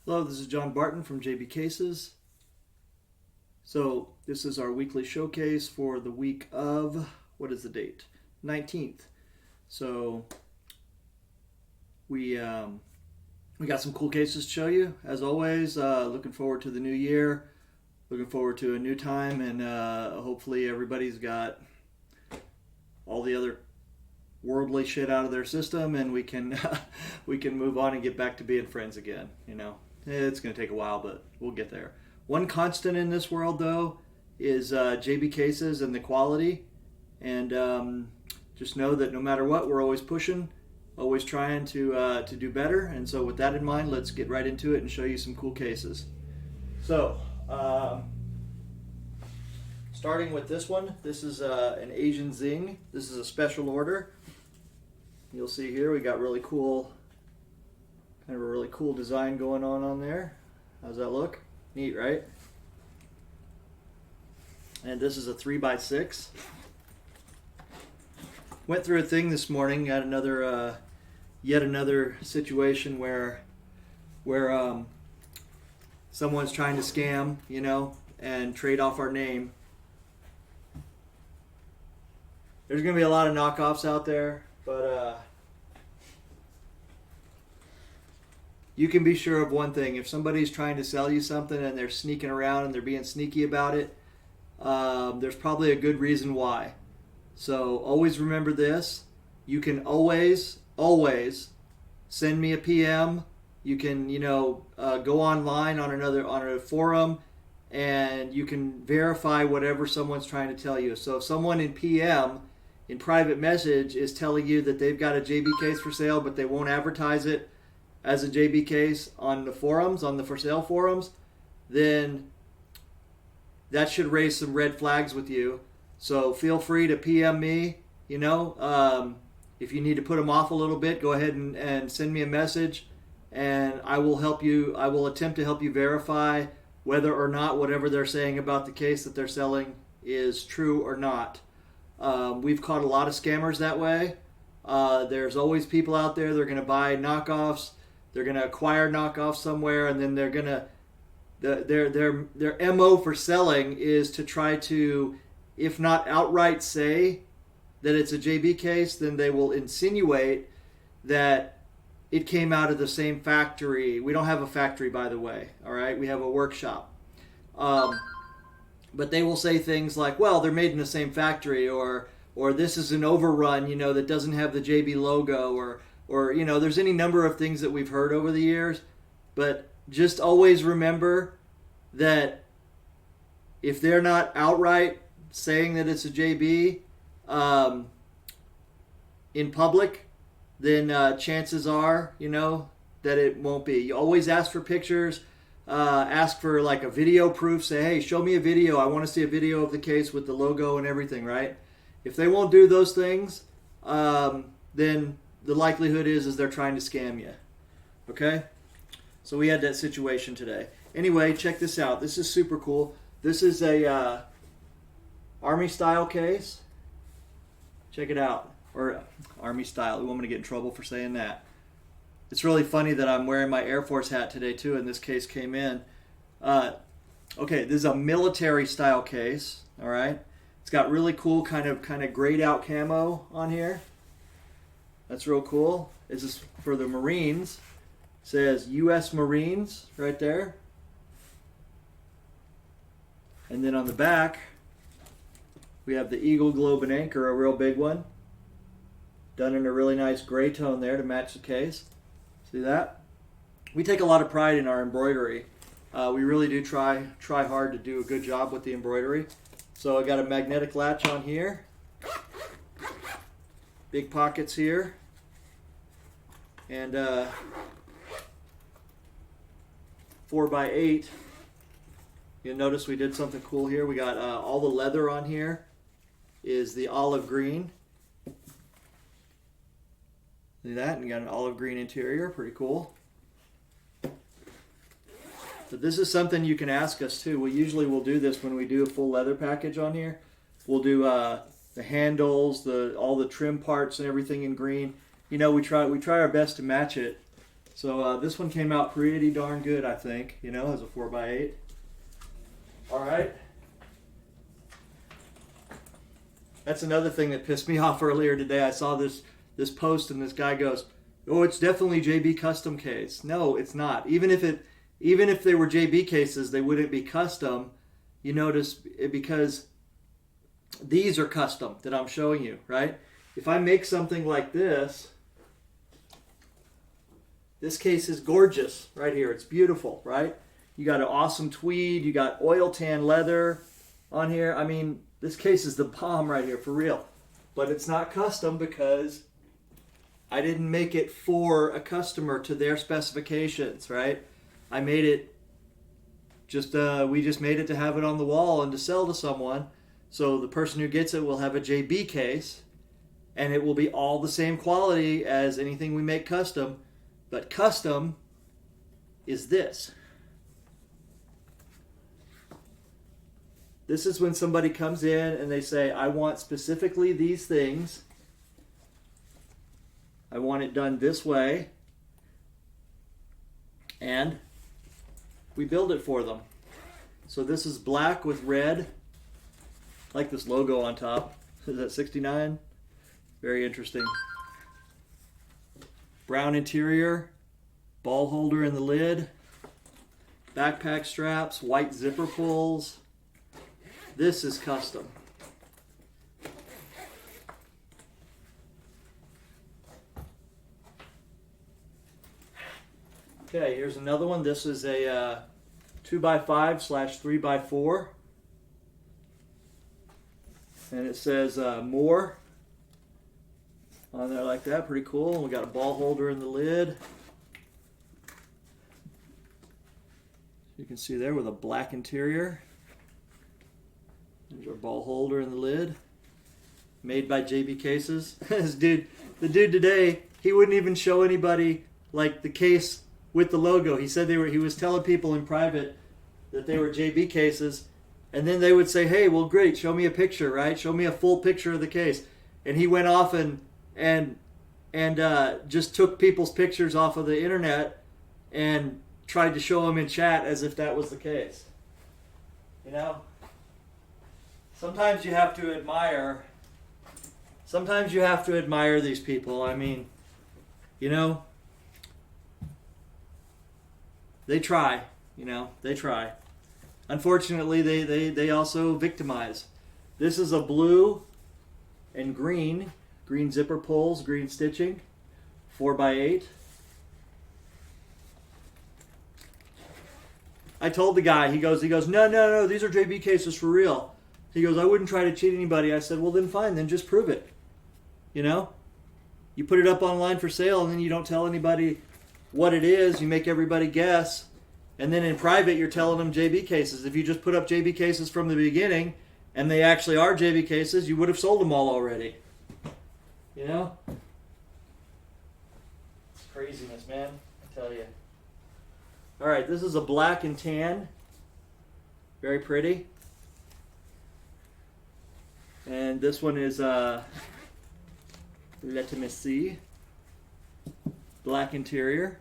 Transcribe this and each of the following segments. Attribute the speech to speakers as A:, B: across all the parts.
A: Hello, this is John Barton from JB Cases. So this is our weekly showcase for the week of, what is the date? 19th. So we got some cool cases to show you. As always, looking forward to the new year. Looking forward to a new time, and hopefully everybody's got all the other worldly shit out of their system, and we can move on and get back to being friends again. You know, it's going to take a while, but we'll get there. One constant in this world, though, is JB Cases and the quality. And just know that no matter what, we're always pushing, always trying to do better. And so with that in mind, let's get right into it and show you some cool cases. So, starting with this one, this is an Asian Zing. This is a special order. You'll see here we got really cool, kind of a really cool design going on there. How's that look? Neat, right? And this is a 3x6. Went through a thing this morning. Got another, yet another situation where someone's trying to scam, you know, and trade off our name. There's going to be a lot of knockoffs out there, but you can be sure of one thing. If somebody's trying to sell you something and they're sneaking around and they're being sneaky about it, there's probably a good reason why. So always remember this. You can always send me a PM. You can, go online on a forum, and you can verify whatever someone's trying to tell you. So if someone in PM, in private message, is telling you that they've got a JB case for sale, but they won't advertise it as a JB case on the forums, on the for sale forums, then that should raise some red flags with you. So feel free to PM me. If you need to put them off a little bit, go ahead and send me a message, and I will help you. I will attempt to help you verify whether or not whatever they're saying about the case that they're selling is true or not. We've caught a lot of scammers that way. There's always people out there that are going to buy knockoffs. They're going to acquire knockoffs somewhere, and then they're going to their MO for selling is to try to, if not outright say that it's a JB case, then they will insinuate that it came out of the same factory. We don't have a factory, by the way. All right, we have a workshop. But they will say things like, well, they're made in the same factory, or this is an overrun, that doesn't have the JB logo, or there's any number of things that we've heard over the years. But just always remember that if they're not outright saying that it's a JB in public, then chances are, that it won't be. You always ask for pictures. Ask for like a video proof. Say, hey, show me a video. I want to see a video of the case with the logo and everything, right? If they won't do those things, then the likelihood is they're trying to scam you. Okay? So we had that situation today. Anyway, check this out. This is super cool. This is a Army style case. Check it out. Or Army style. You want me to get in trouble for saying that? It's really funny that I'm wearing my Air Force hat today, too, and this case came in. Okay, this is a military style case, all right? It's got really cool kind of grayed out camo on here. That's real cool. This is for the Marines. It says U.S. Marines right there. And then on the back, we have the Eagle, Globe, and Anchor, a real big one. Done in a really nice gray tone there to match the case. See that? We take a lot of pride in our embroidery. We really do try hard to do a good job with the embroidery. So I got a magnetic latch on here. Big pockets here. And 4x8. You'll notice we did something cool here. We got all the leather on here is the olive green. See that? And you got an olive green interior. Pretty cool. But this is something you can ask us too. We usually will do this when we do a full leather package on here. We'll do the handles, all the trim parts and everything in green. We try our best to match it So this one came out pretty darn good, I think, you know, as a 4x8. All right. That's another thing that pissed me off earlier today. I saw this post and this guy goes, "Oh, it's definitely JB custom case." No, it's not. Even if they were JB cases, they wouldn't be custom. You notice because these are custom that I'm showing you, right? If I make something like this case is gorgeous right here. It's beautiful, right? You got an awesome tweed. You got oil tan leather on here. I mean, this case is the bomb right here, for real. But it's not custom because I didn't make it for a customer to their specifications, right? I made it we just made it to have it on the wall and to sell to someone. So the person who gets it will have a JB case, and it will be all the same quality as anything we make custom. But custom is this. This is when somebody comes in and they say, "I want specifically these things. I want it done this way." And we build it for them. So this is black with red. I like this logo on top. Is that 69? Very interesting. Brown interior, ball holder in the lid, backpack straps, white zipper pulls. This is custom. Okay, here's another one. This is a 2x5/3x4. And it says more on there like that. Pretty cool. We got a ball holder in the lid. You can see there with a black interior. There's our ball holder in the lid. Made by JB Cases. The dude today, he wouldn't even show anybody like the case with the logo. He said he was telling people in private that they were JB Cases, and then they would say, "Hey, well, great, show me a picture, right? Show me a full picture of the case." And he went off and just took people's pictures off of the internet and tried to show them in chat as if that was the case. You know, sometimes you have to admire these people. I mean, you know, they try. You know, they try. Unfortunately, they also victimize. This is a blue and green zipper pulls, green stitching, 4x8. I told the guy, he goes, no, these are JB cases for real. He goes, "I wouldn't try to cheat anybody." I said, "Well, then fine, then just prove it. You know, you put it up online for sale and then you don't tell anybody what it is. You make everybody guess. And then in private, you're telling them JB cases. If you just put up JB cases from the beginning and they actually are JB cases, you would have sold them all already. You know? It's craziness, man. I tell you. All right, this is a black and tan. Very pretty. And this one is Let me see. Black interior.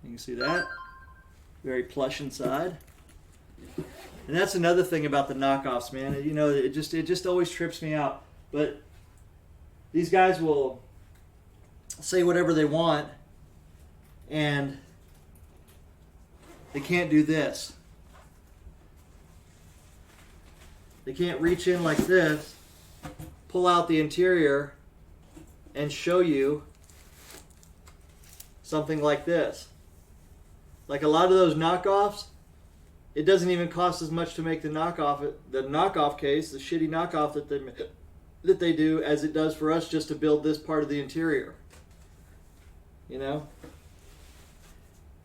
A: You can see that. Very plush inside. And that's another thing about the knockoffs, man. You know, it just always trips me out. But these guys will say whatever they want, and they can't do this. They can't reach in like this, pull out the interior, and show you something like this. Like a lot of those knockoffs, it doesn't even cost as much to make the knockoff case, the shitty knockoff that they do, as it does for us just to build this part of the interior. You know?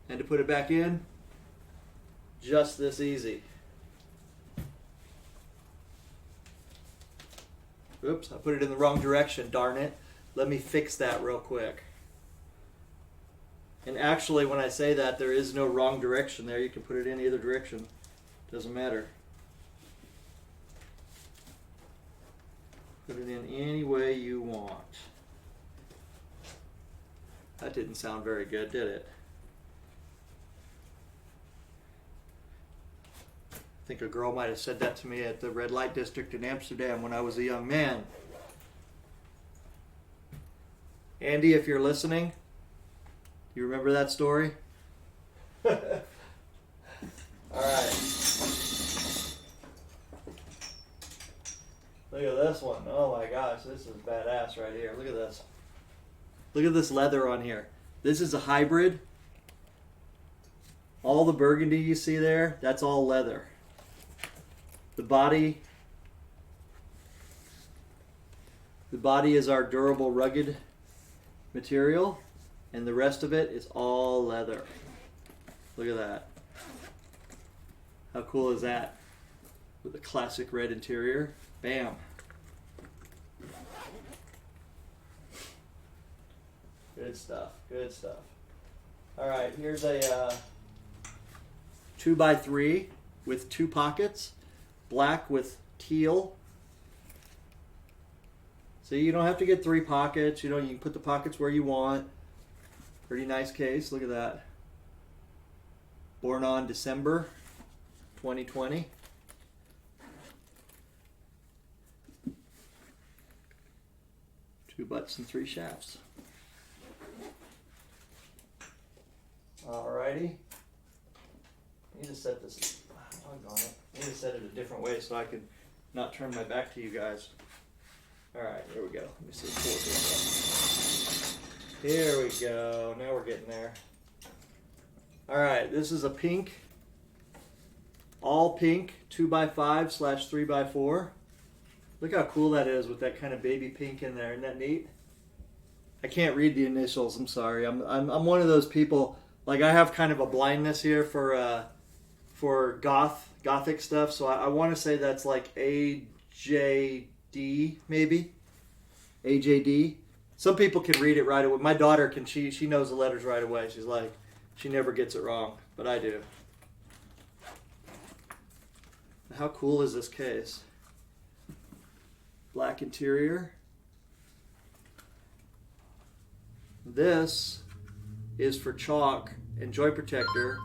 A: And to put it back in, just this easy. Oops, I put it in the wrong direction, darn it. Let me fix that real quick. And actually, when I say that, there is no wrong direction there. You can put it in either direction. Doesn't matter. Put it in any way you want. That didn't sound very good, did it? think a girl might have said that to me at the red light district in Amsterdam when I was a young man. Andy, if you're listening, you remember that story? All right. Look at this one. Oh my gosh, this is badass right here. Look at this. Look at this leather on here. This is a hybrid. All the burgundy you see there, that's all leather. The body is our durable, rugged material, and the rest of it is all leather. Look at that. How cool is that? With a classic red interior. Bam. Good stuff. Good stuff. All right, here's a 2x3 with 2 pockets, black with teal. So you don't have to get 3 pockets. You can put the pockets where you want. Pretty nice case. Look at that. Born on December 2020. Two butts and 3 shafts. Alrighty. I need to set this. On it. I need to set it a different way so I can not turn my back to you guys. Alright, here we go. Let me see. Here we go. Now we're getting there. Alright, this is a pink. All pink 2x5/3x4. Look how cool that is with that kind of baby pink in there. Isn't that neat? I can't read the initials. I'm sorry. I'm one of those people. Like, I have kind of a blindness here for gothic stuff. So I want to say that's like AJD maybe. AJD. Some people can read it right away. My daughter can. She knows the letters right away. She's like, she never gets it wrong, but I do. How cool is this case? Black interior. This is for chalk and joy protector.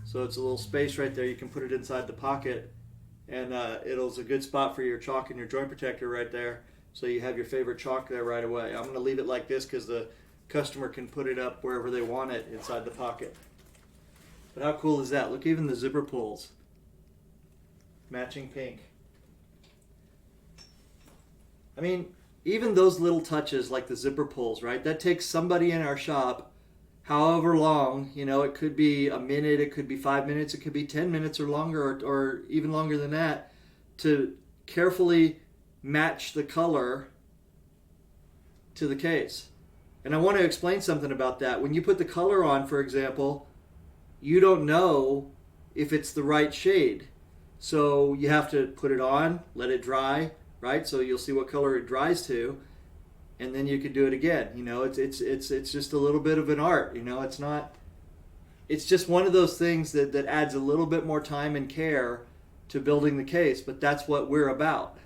A: So it's a little space right there. You can put it inside the pocket, and it's a good spot for your chalk and your joint protector right there. So you have your favorite chalk there right away. I'm going to leave it like this because the customer can put it up wherever they want it inside the pocket. But how cool is that? Look, even the zipper pulls. Matching pink. I mean, even those little touches like the zipper pulls, right? That takes somebody in our shop however long, it could be a minute, it could be 5 minutes, it could be 10 minutes or longer, or even longer than that, to carefully match the color to the case. And I want to explain something about that. When you put the color on, for example, you don't know if it's the right shade. So you have to put it on, let it dry, right? So you'll see what color it dries to, and then you can do it again. It's just a little bit of an art. It's just one of those things that adds a little bit more time and care to building the case, but that's what we're about.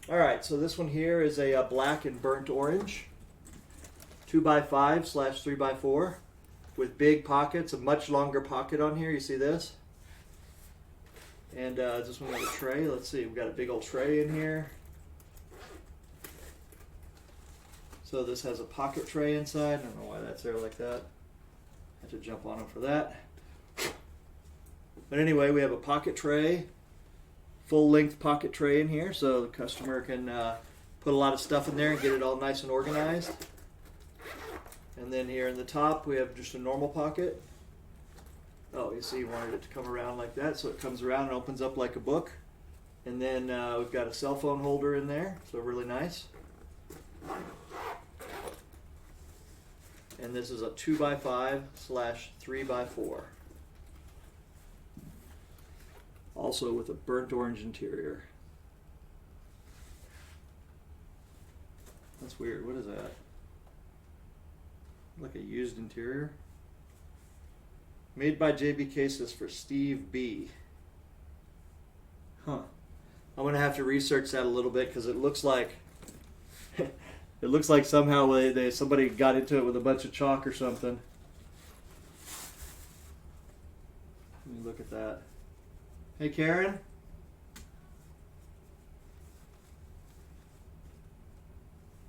A: All right, so this one here is a black and burnt orange, 2x5/3x4 with big pockets, a much longer pocket on here. You see this? And this one got a tray. Let's see, we've got a big old tray in here. So this has a pocket tray inside. I don't know why that's there like that. I had to jump on them for that. But anyway, we have a pocket tray, full-length pocket tray in here, so the customer can put a lot of stuff in there and get it all nice and organized. And then here in the top, we have just a normal pocket. Oh, you see, you wanted it to come around like that, so it comes around and opens up like a book. And then we've got a cell phone holder in there, so really nice. And this is a 2x5/3x4. Also with a burnt orange interior. That's weird. What is that? Like a used interior? Made by JB Cases for Steve B. Huh. I'm gonna have to research that a little bit because it looks like it looks like somehow somebody got into it with a bunch of chalk or something. Let me look at that. Hey, Karen.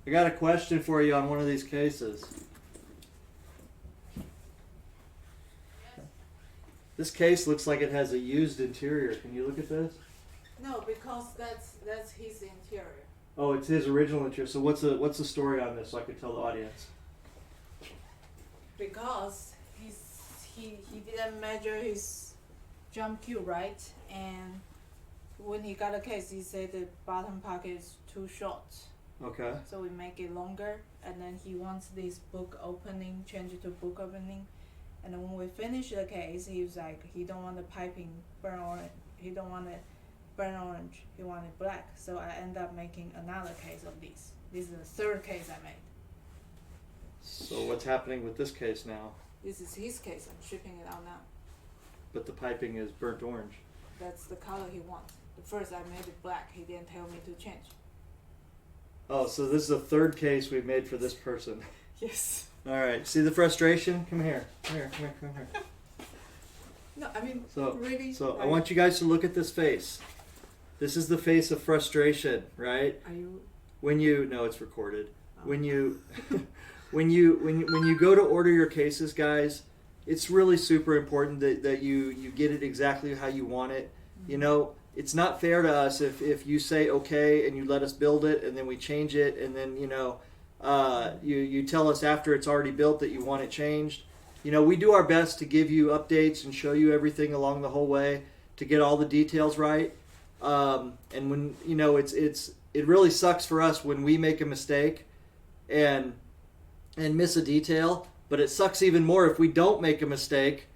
A: I got a question for you on one of these cases. This case looks like it has a used interior. Can you look at this?
B: No, because that's his interior.
A: Oh, it's his original interior. So what's the story on this so I can tell the audience?
B: Because he didn't measure his jump cue right, and when he got a case, he said the bottom pocket is too short.
A: Okay.
B: So we make it longer, and then he wants this book opening, change it to book opening. And then when we finish the case, he was like, he don't want the piping burn orange. He don't want it burn orange. He wanted black. So I end up making another case of this. This is the third case I made.
A: So what's happening with this case now?
B: This is his case. I'm shipping it out now.
A: But the piping is burnt orange.
B: That's the color he wants. The first I made it black. He didn't tell me to change.
A: Oh, so this is the third case we've made for this person.
B: Yes.
A: All right. See the frustration? Come here. Come here. Come here. Come here.
B: No, I mean,
A: So,
B: really.
A: I want you guys to look at this face. This is the face of frustration, right?
B: Are you?
A: When you no, it's recorded.
B: Oh.
A: When you when you go to order your cases, guys, it's really super important that you get it exactly how you want it.
B: Mm-hmm.
A: You know, it's not fair to us if you say okay and you let us build it and then we change it and then you tell us after it's already built that you want it changed. You know, we do our best to give you updates and show you everything along the whole way to get all the details right. And when it really sucks for us when we make a mistake and miss a detail, but it sucks even more if we don't make a mistake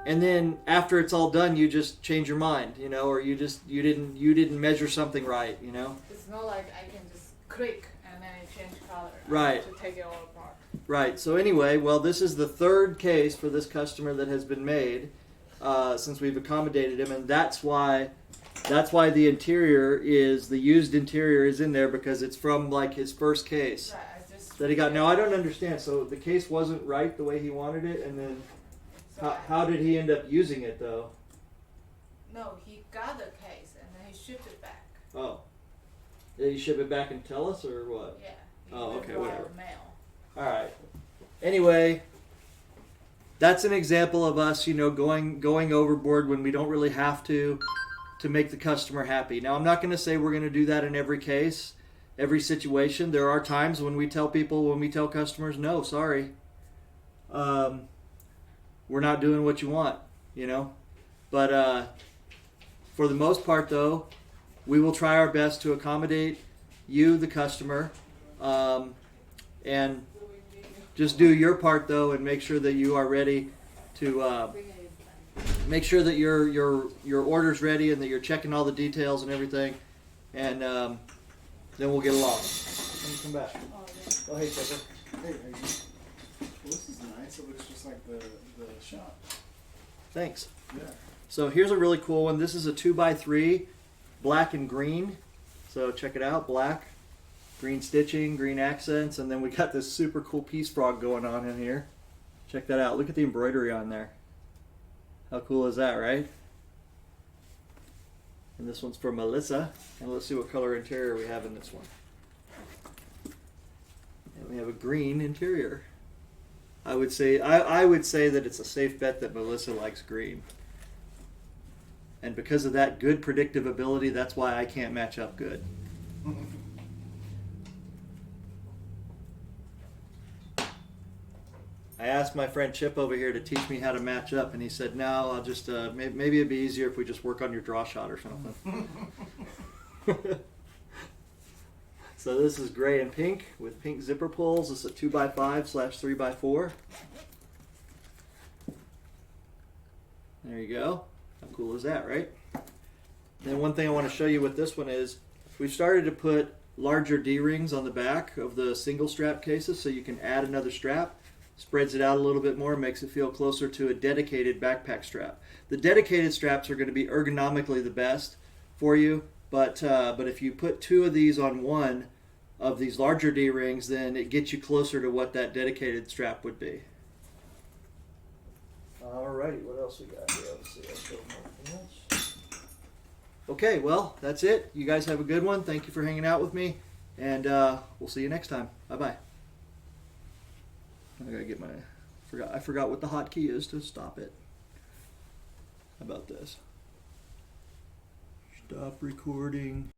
A: and then after it's all done you just change your mind, you know, or you didn't measure something right, you know.
B: It's not like I can just click and then it change color.
A: Right.
B: I have to take it all apart.
A: Right. So anyway, well, this is the third case for this customer that has been made since we've accommodated him, and that's why the interior is the used interior is in there because it's from like his first case
B: Right.
A: that he got. Now I don't understand. So the case wasn't right the way he wanted it, and then how did he end up using it though?
B: No, he got the case and then he shipped it back.
A: Oh, did he ship it back and tell us or what?
B: Yeah.
A: Oh,
B: went
A: okay,
B: via
A: whatever.
B: Mail.
A: All right. Anyway, that's an example of us, you know, going overboard when we don't really have to make the customer happy. Now, I'm not going to say we're going to do that in every case, every situation. There are times when we tell customers, no, sorry, we're not doing what you want, you know. But for the most part, though, we will try our best to accommodate you, the customer, and just do your part though, and make sure that you are ready to make sure that your order's ready and that you're checking all the details and everything, and then we'll get along. Let me come back.
B: Oh, yeah.
A: Oh, hey, Tucker.
C: Hey, how you doing? Well, this is nice. It looks just like the shop.
A: Thanks.
C: Yeah.
A: So here's a really cool one. This is a 2x3, black and green. So check it out, black, green stitching, green accents, and then we got this super cool peace frog going on in here. Check that out. Look at the embroidery on there. How cool is that, right? And this one's for Melissa. And let's see what color interior we have in this one. And we have a green interior. I would say that it's a safe bet that Melissa likes green. And because of that good predictive ability, that's why I can't match up good. I asked my friend Chip over here to teach me how to match up, and he said, "No, I'll just maybe it'd be easier if we just work on your draw shot or something." So this is gray and pink with pink zipper pulls. This is a 2x5/3x4. There you go. How cool is that, right? Then one thing I want to show you with this one is we've started to put larger D-rings on the back of the single strap cases so you can add another strap. Spreads it out a little bit more, makes it feel closer to a dedicated backpack strap. The dedicated straps are going to be ergonomically the best for you, but if you put two of these on one of these larger D-rings, then it gets you closer to what that dedicated strap would be. Alrighty, what else we got here? Let's see. Let's go more. Okay, well, that's it. You guys have a good one. Thank you for hanging out with me, and we'll see you next time. Bye bye. I gotta get my. I forgot what the hotkey is to stop it. How about this? Stop recording.